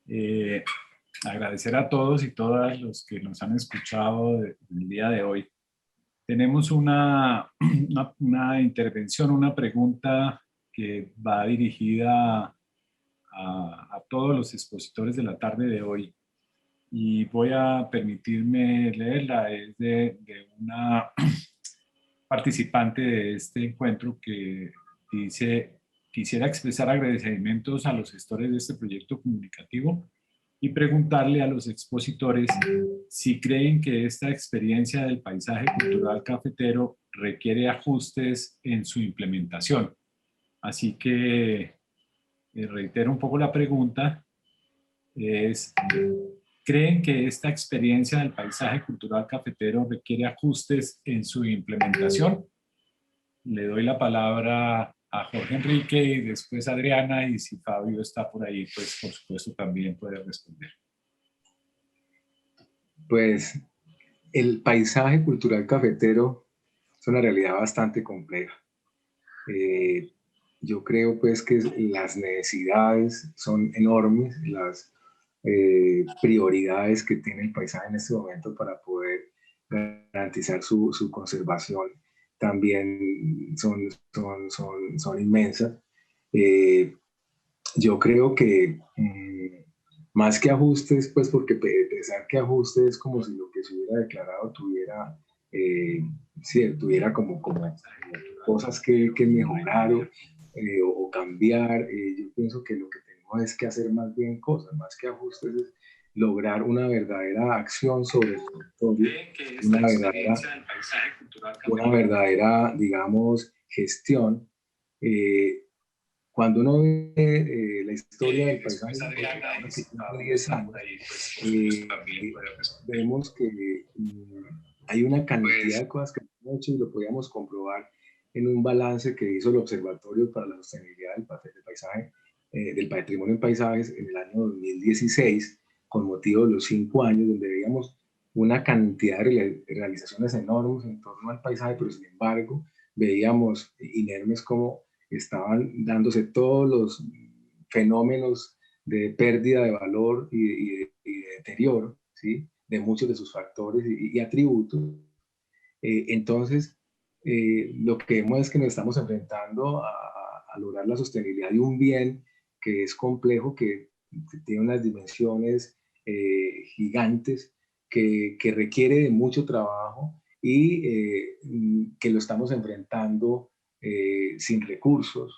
Eh, Agradecer a todos y todas los que nos han escuchado el día de hoy. Tenemos una intervención, una pregunta que va dirigida a todos los expositores de la tarde de hoy. Y voy a permitirme leerla. Es de una participante de este encuentro que dice: quisiera expresar agradecimientos a los gestores de este proyecto comunicativo y preguntarle a los expositores si creen que esta experiencia del paisaje cultural cafetero requiere ajustes en su implementación. Así que reitero un poco la pregunta, es: ¿creen que esta experiencia del paisaje cultural cafetero requiere ajustes en su implementación? Le doy la palabra a Jorge Enrique y después a Adriana, y si Fabio está por ahí, pues por supuesto también puede responder. Pues el paisaje cultural cafetero es una realidad bastante compleja. Yo creo pues que las necesidades son enormes, las prioridades que tiene el paisaje en este momento para poder garantizar su conservación también son inmensas. Yo creo que más que ajustes, pues porque pensar que ajustes es como si lo que se hubiera declarado tuviera, sí, tuviera como cosas que mejorar o cambiar. Yo pienso que lo que tenemos es que hacer más bien cosas, más que ajustes, es lograr una verdadera acción sobre el territorio, una verdadera, digamos, gestión. Cuando uno ve la historia del paisaje, de 10 años, vemos que hay una cantidad de cosas que hemos hecho y lo podíamos comprobar en un balance que hizo el Observatorio para la Sostenibilidad del Paisaje, del Patrimonio en Paisajes en el año 2016, con motivo de los 5 años, donde veíamos una cantidad de realizaciones enormes en torno al paisaje, pero sin embargo veíamos inermes como estaban dándose todos los fenómenos de pérdida de valor y de deterioro, ¿sí?, de muchos de sus factores y atributos. Entonces, lo que vemos es que nos estamos enfrentando a lograr la sostenibilidad de un bien que es complejo, que tiene unas dimensiones gigantes, que requiere de mucho trabajo y que lo estamos enfrentando sin recursos,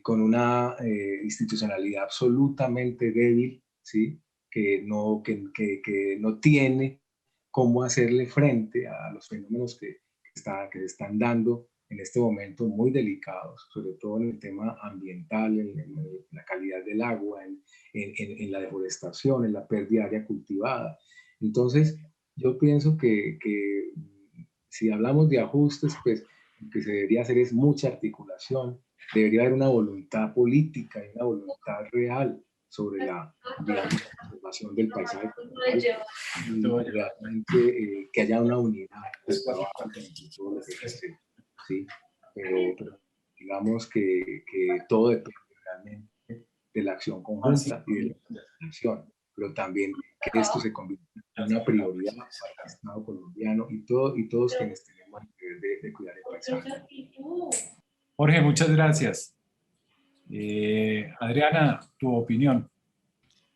con una institucionalidad absolutamente débil, ¿sí?, que no tiene cómo hacerle frente a los fenómenos que se están dando en este momento muy delicados, sobre todo en el tema ambiental, en la calidad del agua, en la deforestación, en la pérdida de área cultivada. Entonces, yo pienso que si hablamos de ajustes, pues lo que se debería hacer es mucha articulación, debería haber una voluntad política y una voluntad real sobre la, digamos, conservación del paisaje y realmente que haya una unidad de trabajo entre todos los ejes, ¿sí? Pero digamos que todo depende realmente de la acción conjunta y de la acción, pero también que esto se convierta en una prioridad para el Estado colombiano y todos quienes tenemos el deber de cuidar el paisaje. Jorge, muchas gracias. Adriana, tu opinión.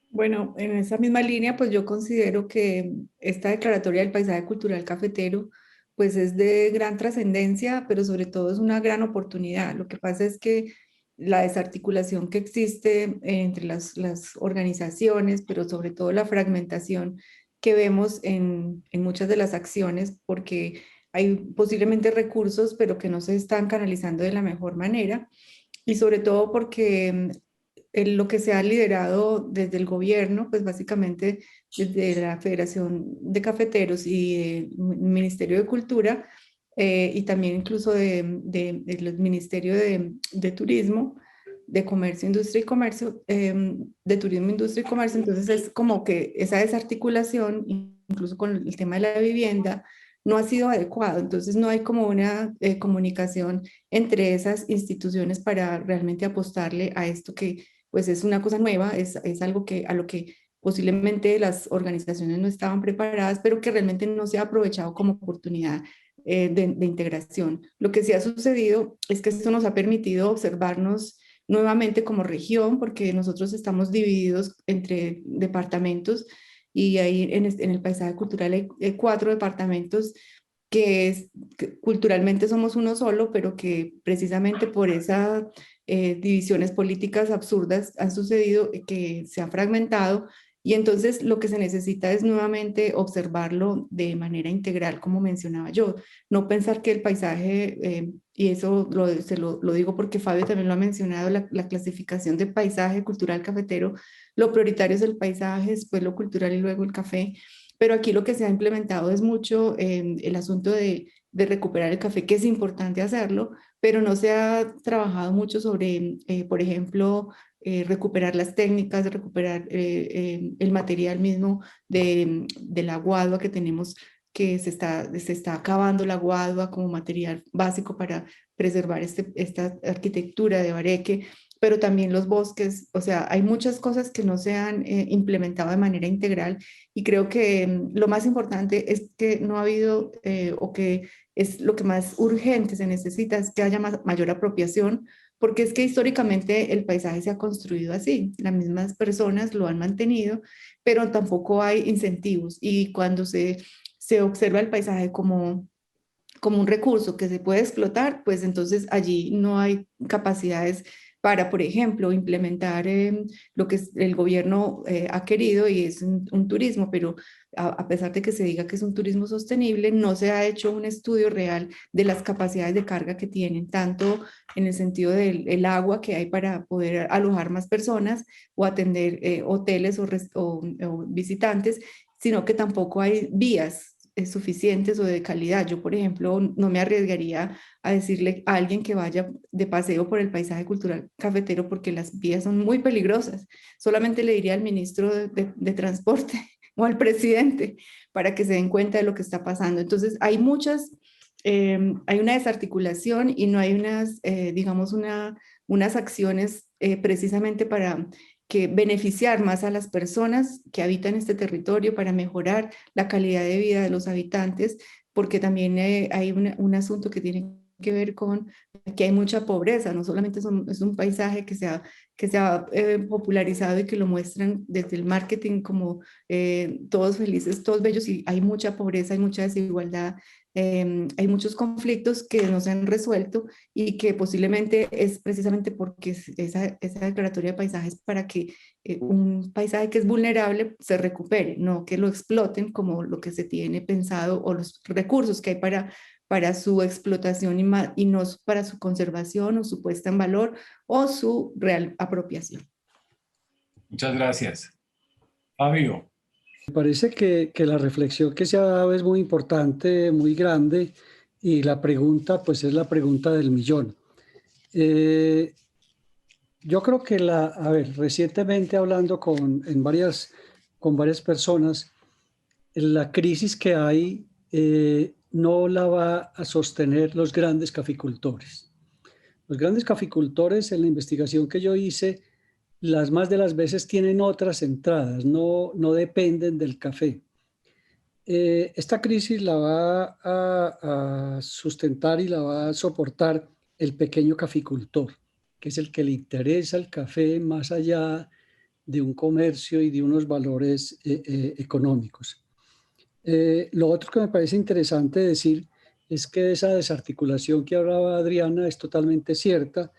Bueno, en esa misma línea, pues yo considero que esta declaratoria del paisaje cultural cafetero, pues es de gran trascendencia, pero sobre todo es una gran oportunidad. Lo que pasa es que la desarticulación que existe entre las organizaciones, pero sobre todo la fragmentación que vemos en muchas de las acciones, porque hay posiblemente recursos, pero que no se están canalizando de la mejor manera, y sobre todo porque lo que se ha liderado desde el gobierno, pues básicamente desde la Federación de Cafeteros y el Ministerio de Cultura, y también incluso del Ministerio de Turismo, de Comercio, Industria y Comercio, de Turismo, Industria y Comercio. Entonces es como que esa desarticulación, incluso con el tema de la vivienda, no ha sido adecuado. Entonces no hay como una comunicación entre esas instituciones para realmente apostarle a esto que pues es una cosa nueva, es algo a lo que posiblemente las organizaciones no estaban preparadas, pero que realmente no se ha aprovechado como oportunidad de integración. Lo que sí ha sucedido es que esto nos ha permitido observarnos nuevamente como región, porque nosotros estamos divididos entre departamentos y ahí en el paisaje cultural hay 4 departamentos que culturalmente somos uno solo, pero que precisamente por esas divisiones políticas absurdas han sucedido que se ha fragmentado y entonces lo que se necesita es nuevamente observarlo de manera integral, como mencionaba yo. No pensar que el paisaje, y eso lo digo porque Fabio también lo ha mencionado, la clasificación de paisaje cultural cafetero, lo prioritario es el paisaje, después lo cultural y luego el café. Pero aquí lo que se ha implementado es mucho el asunto de recuperar el café, que es importante hacerlo, pero no se ha trabajado mucho sobre, por ejemplo, recuperar las técnicas, recuperar el material mismo de la guadua que tenemos, que se está acabando la guadua como material básico para preservar esta arquitectura de Bareque, pero también los bosques, o sea, hay muchas cosas que no se han implementado de manera integral y creo que lo más importante es que no ha habido o que es lo que más urgente se necesita es que haya mayor apropiación, porque es que históricamente el paisaje se ha construido así, las mismas personas lo han mantenido, pero tampoco hay incentivos y cuando se observa el paisaje como un recurso que se puede explotar, pues entonces allí no hay capacidades para, por ejemplo, implementar lo que el gobierno ha querido y es un turismo, pero a pesar de que se diga que es un turismo sostenible, no se ha hecho un estudio real de las capacidades de carga que tienen, tanto en el sentido del agua que hay para poder alojar más personas o atender hoteles o visitantes, sino que tampoco hay vías suficientes o de calidad. Yo, por ejemplo, no me arriesgaría a decirle a alguien que vaya de paseo por el paisaje cultural cafetero porque las vías son muy peligrosas. Solamente le diría al ministro de Transporte o al presidente para que se den cuenta de lo que está pasando. Entonces, hay una desarticulación y no hay digamos, unas acciones precisamente para que beneficiar más a las personas que habitan este territorio para mejorar la calidad de vida de los habitantes, porque también hay un asunto que tiene que ver con que hay mucha pobreza, no solamente es un paisaje que se ha popularizado y que lo muestran desde el marketing como todos felices, todos bellos, y hay mucha pobreza, hay mucha desigualdad, hay muchos conflictos que no se han resuelto y que posiblemente es precisamente porque esa declaratoria de paisajes para que un paisaje que es vulnerable se recupere, no que lo exploten como lo que se tiene pensado o los recursos que hay para su explotación y no para su conservación o su puesta en valor o su real apropiación. Muchas gracias. Fabio. Me parece que la reflexión que se ha dado es muy importante, muy grande, y la pregunta, pues es la pregunta del millón. Yo creo que recientemente hablando con varias personas, la crisis que hay no la va a sostener los grandes caficultores. Los grandes caficultores, en la investigación que yo hice, las más de las veces tienen otras entradas, no dependen del café. Esta crisis la va a sustentar y la va a soportar el pequeño caficultor, que es el que le interesa el café más allá de un comercio y de unos valores económicos. Lo otro que me parece interesante decir es que esa desarticulación que hablaba Adriana es totalmente cierta.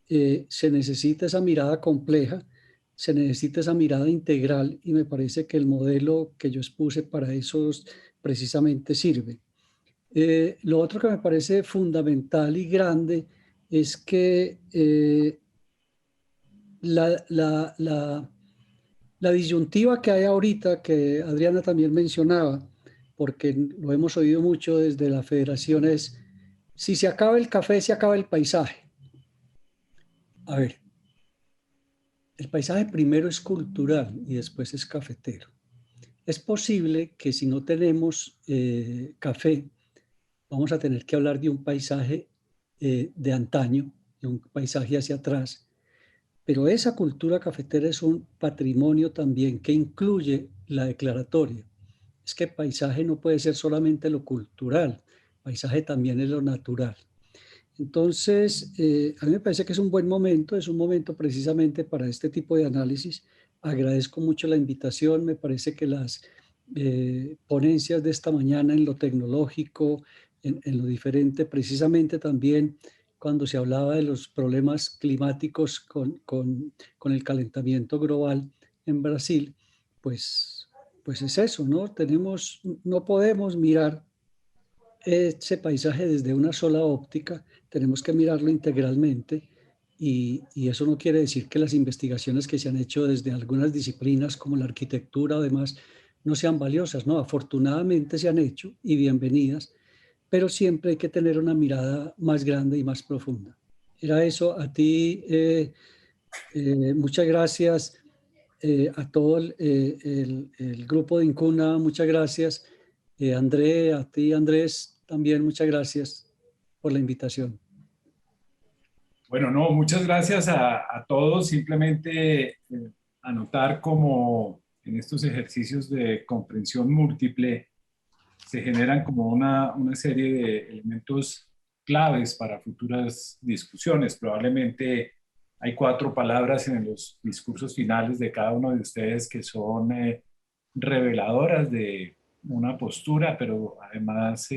Se necesita esa mirada compleja, se necesita esa mirada integral y me parece que el modelo que yo expuse para eso precisamente sirve. Lo otro que me parece fundamental y grande es que la disyuntiva que hay ahorita, que Adriana también mencionaba, porque lo hemos oído mucho desde la federación, es si se acaba el café, se acaba el paisaje. A ver, el paisaje primero es cultural y después es cafetero. Es posible que si no tenemos café, vamos a tener que hablar de un paisaje de antaño, de un paisaje hacia atrás, pero esa cultura cafetera es un patrimonio también que incluye la declaratoria. Es que paisaje no puede ser solamente lo cultural, paisaje también es lo natural. Entonces, a mí me parece que es un momento precisamente para este tipo de análisis. Agradezco mucho la invitación, me parece que las ponencias de esta mañana en lo tecnológico, en lo diferente, precisamente también cuando se hablaba de los problemas climáticos con el calentamiento global en Brasil, pues, pues es eso, ¿no? No podemos mirar ese paisaje desde una sola óptica, tenemos que mirarlo integralmente y eso no quiere decir que las investigaciones que se han hecho desde algunas disciplinas como la arquitectura o demás no sean valiosas, no, afortunadamente se han hecho y bienvenidas, pero siempre hay que tener una mirada más grande y más profunda. Era eso, a ti muchas gracias, a todo el grupo de Incuna, muchas gracias. André, a ti Andrés, también muchas gracias por la invitación. Bueno, no, muchas gracias a todos. Simplemente anotar como en estos ejercicios de comprensión múltiple se generan como una serie de elementos claves para futuras discusiones. Probablemente hay 4 palabras en los discursos finales de cada uno de ustedes que son reveladoras de una postura, pero además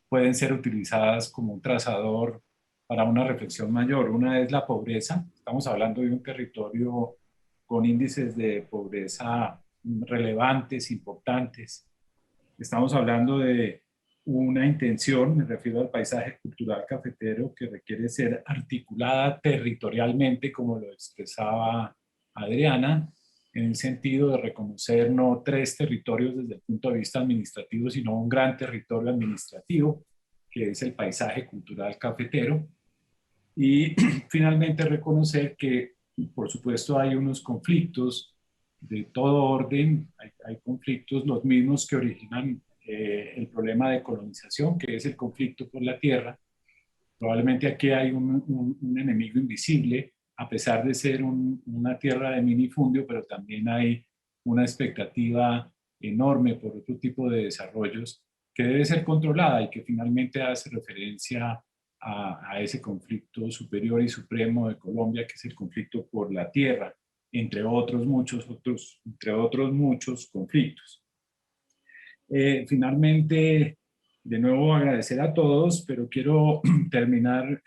pueden ser utilizadas como un trazador para una reflexión mayor. Una es la pobreza. Estamos hablando de un territorio con índices de pobreza relevantes, importantes. Estamos hablando de una intención, me refiero al paisaje cultural cafetero, que requiere ser articulada territorialmente, como lo expresaba Adriana, en el sentido de reconocer no 3 territorios desde el punto de vista administrativo, sino un gran territorio administrativo, que es el paisaje cultural cafetero. Y finalmente reconocer que, por supuesto, hay unos conflictos de todo orden, hay conflictos los mismos que originan el problema de colonización, que es el conflicto por la tierra. Probablemente aquí hay un enemigo invisible, a pesar de ser una tierra de minifundio, pero también hay una expectativa enorme por otro tipo de desarrollos que debe ser controlada y que finalmente hace referencia a ese conflicto superior y supremo de Colombia, que es el conflicto por la tierra, entre otros muchos conflictos. Finalmente, de nuevo agradecer a todos, pero quiero terminar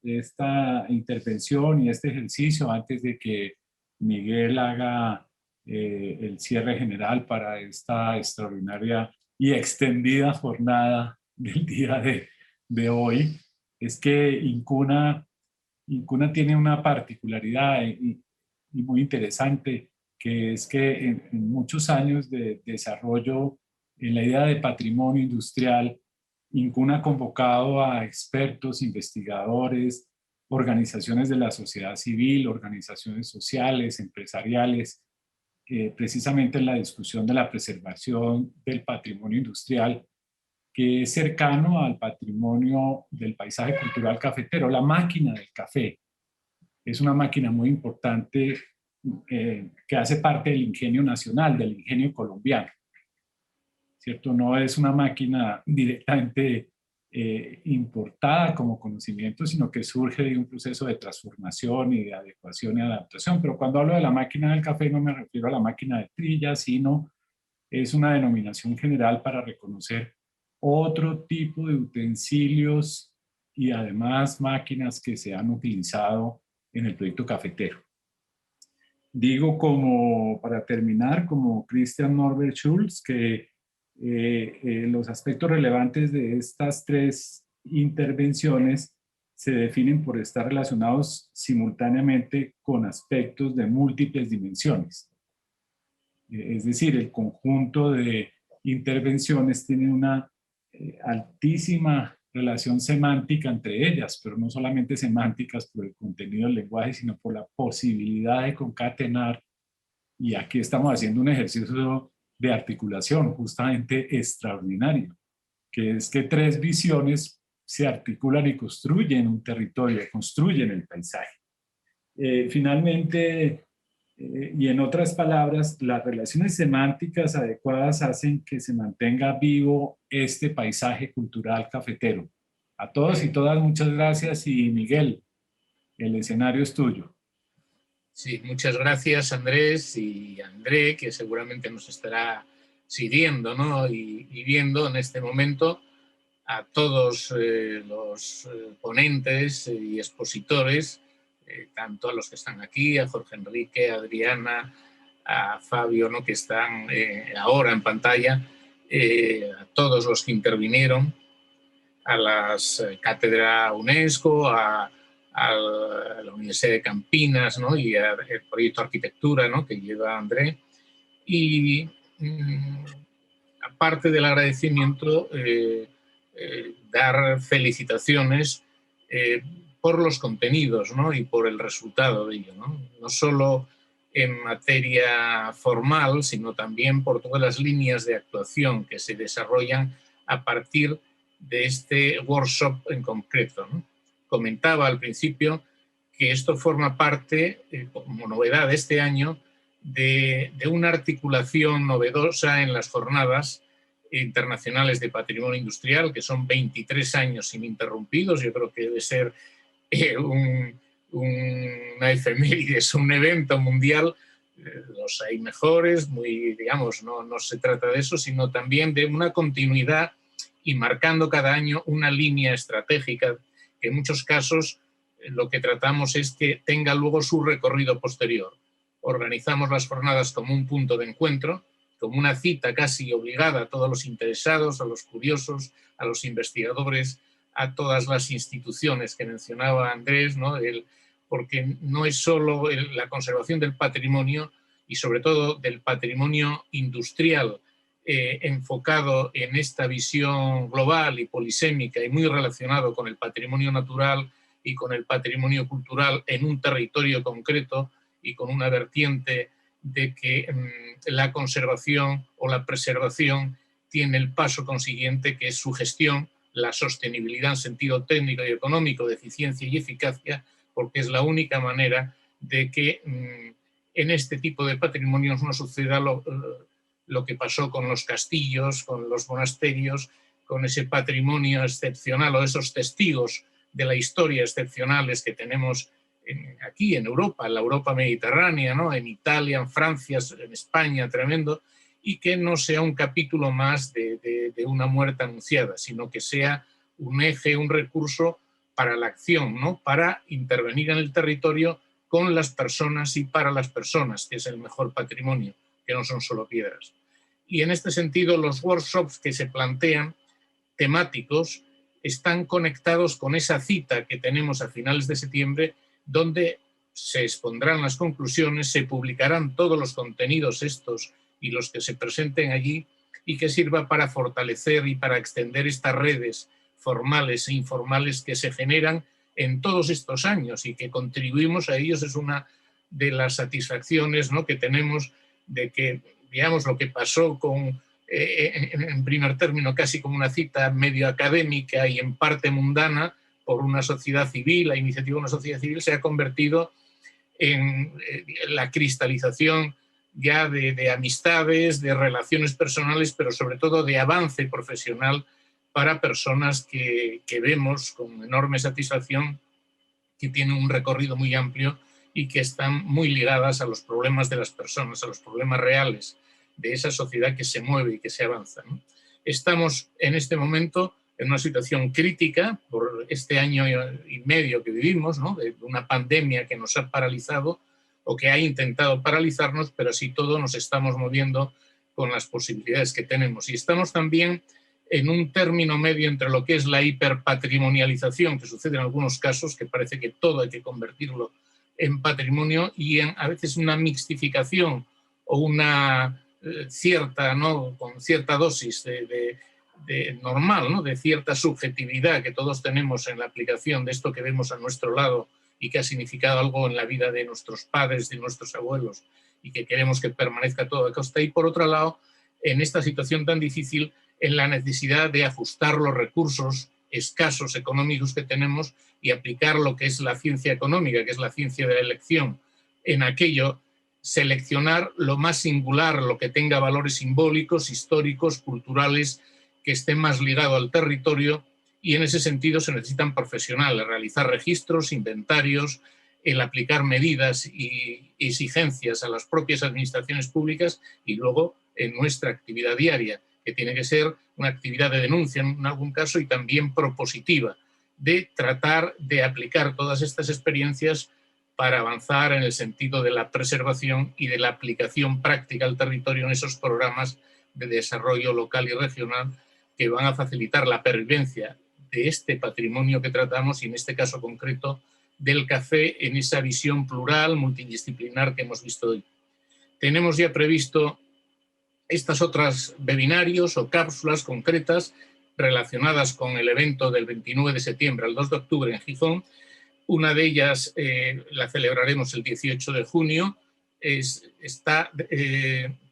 esta intervención y este ejercicio antes de que Miguel haga el cierre general para esta extraordinaria y extendida jornada del día de hoy. Es que Incuna tiene una particularidad y muy interesante, que es que en muchos años de desarrollo en la idea de patrimonio industrial, Incuna ha convocado a expertos, investigadores, organizaciones de la sociedad civil, organizaciones sociales, empresariales, precisamente en la discusión de la preservación del patrimonio industrial, que es cercano al patrimonio del paisaje cultural cafetero. La máquina del café es una máquina muy importante que hace parte del ingenio nacional, del ingenio colombiano, ¿cierto? No es una máquina directamente importada como conocimiento, sino que surge de un proceso de transformación y de adecuación y adaptación. Pero cuando hablo de la máquina del café no me refiero a la máquina de trilla, sino es una denominación general para reconocer otro tipo de utensilios y además máquinas que se han utilizado en el proyecto cafetero. Digo como, para terminar, como Christian Norbert Schulz, que los aspectos relevantes de estas 3 intervenciones se definen por estar relacionados simultáneamente con aspectos de múltiples dimensiones. Es decir, el conjunto de intervenciones tiene una altísima relación semántica entre ellas, pero no solamente semánticas por el contenido del lenguaje, sino por la posibilidad de concatenar. Y aquí estamos haciendo un ejercicio de articulación justamente extraordinario, que es que 3 visiones se articulan y construyen un territorio, construyen el paisaje. Finalmente, y en otras palabras, las relaciones semánticas adecuadas hacen que se mantenga vivo este paisaje cultural cafetero. A todos y todas, muchas gracias, y Miguel, el escenario es tuyo. Sí, muchas gracias, Andrés, y André, que seguramente nos estará siguiendo, ¿no? y viendo en este momento, a todos los ponentes y expositores, tanto a los que están aquí, a Jorge Enrique, a Adriana, a Fabio, ¿no? que están ahora en pantalla, a todos los que intervinieron, a las cátedra UNESCO, a la Universidad de Campinas, ¿no? y al proyecto Arquitectura, ¿no? que lleva André. Y aparte del agradecimiento, dar felicitaciones por los contenidos, ¿no? y por el resultado de ello, no solo en materia formal, sino también por todas las líneas de actuación que se desarrollan a partir de este workshop en concreto, ¿no? Comentaba al principio que esto forma parte, como novedad de este año, de una articulación novedosa en las jornadas internacionales de patrimonio industrial, que son 23 años ininterrumpidos. Yo creo que debe ser una efeméride, es un evento mundial. Los hay mejores, muy, digamos, no se trata de eso, sino también de una continuidad y marcando cada año una línea estratégica que en muchos casos lo que tratamos es que tenga luego su recorrido posterior. Organizamos las jornadas como un punto de encuentro, como una cita casi obligada a todos los interesados, a los curiosos, a los investigadores, a todas las instituciones que mencionaba Andrés, ¿no? Porque no es solo la conservación del patrimonio y sobre todo del patrimonio industrial enfocado en esta visión global y polisémica y muy relacionado con el patrimonio natural y con el patrimonio cultural en un territorio concreto y con una vertiente de que la conservación o la preservación tiene el paso consiguiente, que es su gestión, la sostenibilidad en sentido técnico y económico, de eficiencia y eficacia, porque es la única manera de que en este tipo de patrimonios no suceda lo que pasó con los castillos, con los monasterios, con ese patrimonio excepcional o esos testigos de la historia excepcionales que tenemos aquí en Europa, en la Europa mediterránea, ¿no? En Italia, en Francia, en España, tremendo, y que no sea un capítulo más de una muerte anunciada, sino que sea un eje, un recurso para la acción, ¿no? Para intervenir en el territorio con las personas y para las personas, que es el mejor patrimonio, que no son solo piedras. Y en este sentido, los workshops que se plantean, temáticos, están conectados con esa cita que tenemos a finales de septiembre, donde se expondrán las conclusiones, se publicarán todos los contenidos estos y los que se presenten allí, y que sirva para fortalecer y para extender estas redes formales e informales que se generan en todos estos años y que contribuimos a ellos. Es una de las satisfacciones, ¿no? que tenemos de que, digamos, lo que pasó con, en primer término, casi como una cita medio académica y en parte mundana por una sociedad civil, la iniciativa de una sociedad civil, se ha convertido en la cristalización ya de amistades, de relaciones personales, pero sobre todo de avance profesional para personas que vemos con enorme satisfacción que tienen un recorrido muy amplio y que están muy ligadas a los problemas de las personas, a los problemas reales de esa sociedad que se mueve y que se avanza, ¿no? Estamos en este momento en una situación crítica por este año y medio que vivimos, ¿no? De una pandemia que nos ha paralizado o que ha intentado paralizarnos, pero así todo nos estamos moviendo con las posibilidades que tenemos. Y estamos también en un término medio entre lo que es la hiperpatrimonialización, que sucede en algunos casos, que parece que todo hay que convertirlo en patrimonio, y a veces una mixtificación o una cierta, ¿no? con cierta dosis de normal, ¿no? de cierta subjetividad que todos tenemos en la aplicación de esto que vemos a nuestro lado y que ha significado algo en la vida de nuestros padres, de nuestros abuelos, y que queremos que permanezca todo a costa. Y por otro lado, en esta situación tan difícil, en la necesidad de ajustar los recursos escasos económicos que tenemos y aplicar lo que es la ciencia económica, que es la ciencia de la elección, en aquello, seleccionar lo más singular, lo que tenga valores simbólicos, históricos, culturales, que esté más ligado al territorio, y en ese sentido se necesitan profesionales, realizar registros, inventarios, el aplicar medidas y exigencias a las propias administraciones públicas y luego en nuestra actividad diaria, que tiene que ser una actividad de denuncia en algún caso y también propositiva, de tratar de aplicar todas estas experiencias para avanzar en el sentido de la preservación y de la aplicación práctica al territorio en esos programas de desarrollo local y regional que van a facilitar la pervivencia de este patrimonio que tratamos y en este caso concreto del café en esa visión plural, multidisciplinar que hemos visto hoy. Tenemos ya previsto estas otras webinarios o cápsulas concretas relacionadas con el evento del 29 de septiembre al 2 de octubre en Gijón. Una de ellas la celebraremos el 18 de junio. Está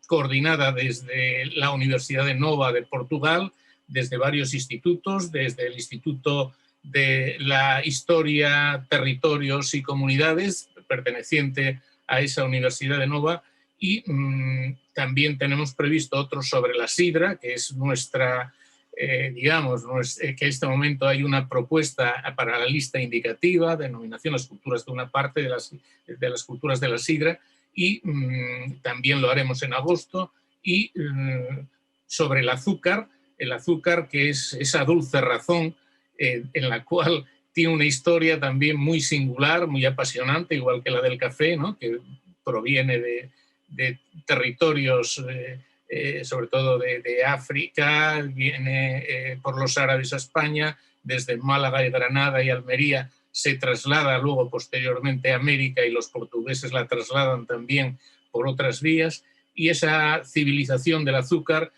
coordinada desde la Universidad de Nova de Portugal, desde varios institutos, desde el Instituto de la Historia, Territorios y Comunidades, perteneciente a esa Universidad de Nova, y también tenemos previsto otros sobre la sidra, que es nuestra, digamos, que en este momento hay una propuesta para la lista indicativa, denominación las culturas de una parte de las culturas de la sidra, y también lo haremos en agosto, y sobre el azúcar que es esa dulce razón en la cual tiene una historia también muy singular, muy apasionante, igual que la del café, ¿no? Que proviene de territorios, sobre todo de África, viene por los árabes a España, desde Málaga y Granada y Almería, se traslada luego posteriormente a América y los portugueses la trasladan también por otras vías, y esa civilización del azúcar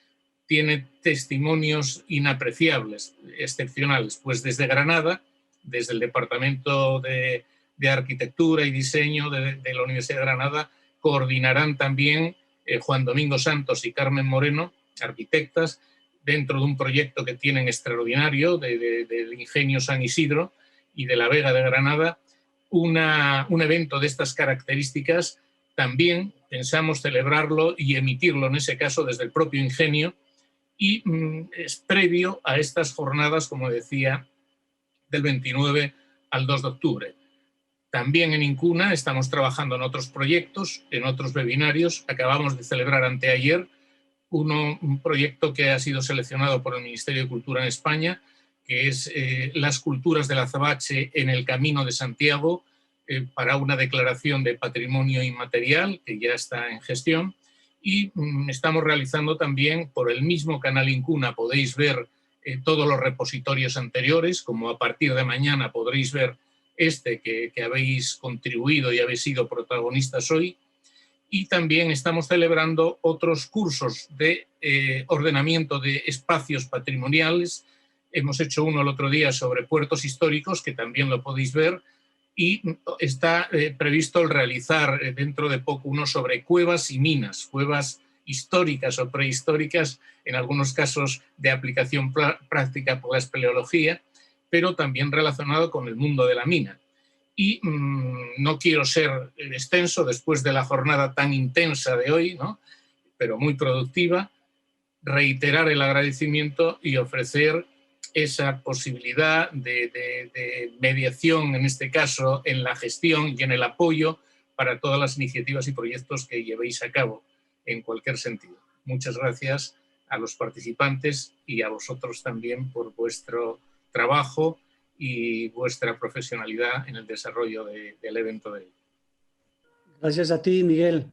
tiene testimonios inapreciables, excepcionales, pues desde Granada, desde el Departamento de Arquitectura y Diseño de la Universidad de Granada, coordinarán también Juan Domingo Santos y Carmen Moreno, arquitectas, dentro de un proyecto que tienen extraordinario del Ingenio San Isidro y de la Vega de Granada, un evento de estas características. También pensamos celebrarlo y emitirlo, en ese caso, desde el propio ingenio, y es previo a estas jornadas, como decía, del 29 al 2 de octubre. También en Incuna estamos trabajando en otros proyectos, en otros webinarios. Acabamos de celebrar anteayer un proyecto que ha sido seleccionado por el Ministerio de Cultura en España, que es las culturas del azabache en el Camino de Santiago, para una declaración de patrimonio inmaterial que ya está en gestión. Y estamos realizando también por el mismo canal Incuna, podéis ver todos los repositorios anteriores, como a partir de mañana podréis ver que habéis contribuido y habéis sido protagonistas hoy. Y también estamos celebrando otros cursos de ordenamiento de espacios patrimoniales. Hemos hecho uno el otro día sobre puertos históricos, que también lo podéis ver, y está previsto el realizar dentro de poco uno sobre cuevas y minas, cuevas históricas o prehistóricas, en algunos casos de aplicación práctica por la espeleología, pero también relacionado con el mundo de la mina. Y no quiero ser extenso después de la jornada tan intensa de hoy, ¿no? Pero muy productiva, reiterar el agradecimiento y ofrecer esa posibilidad de mediación, en este caso, en la gestión y en el apoyo para todas las iniciativas y proyectos que llevéis a cabo en cualquier sentido. Muchas gracias a los participantes y a vosotros también por vuestro trabajo y vuestra profesionalidad en el desarrollo del evento de hoy. Gracias a ti, Miguel.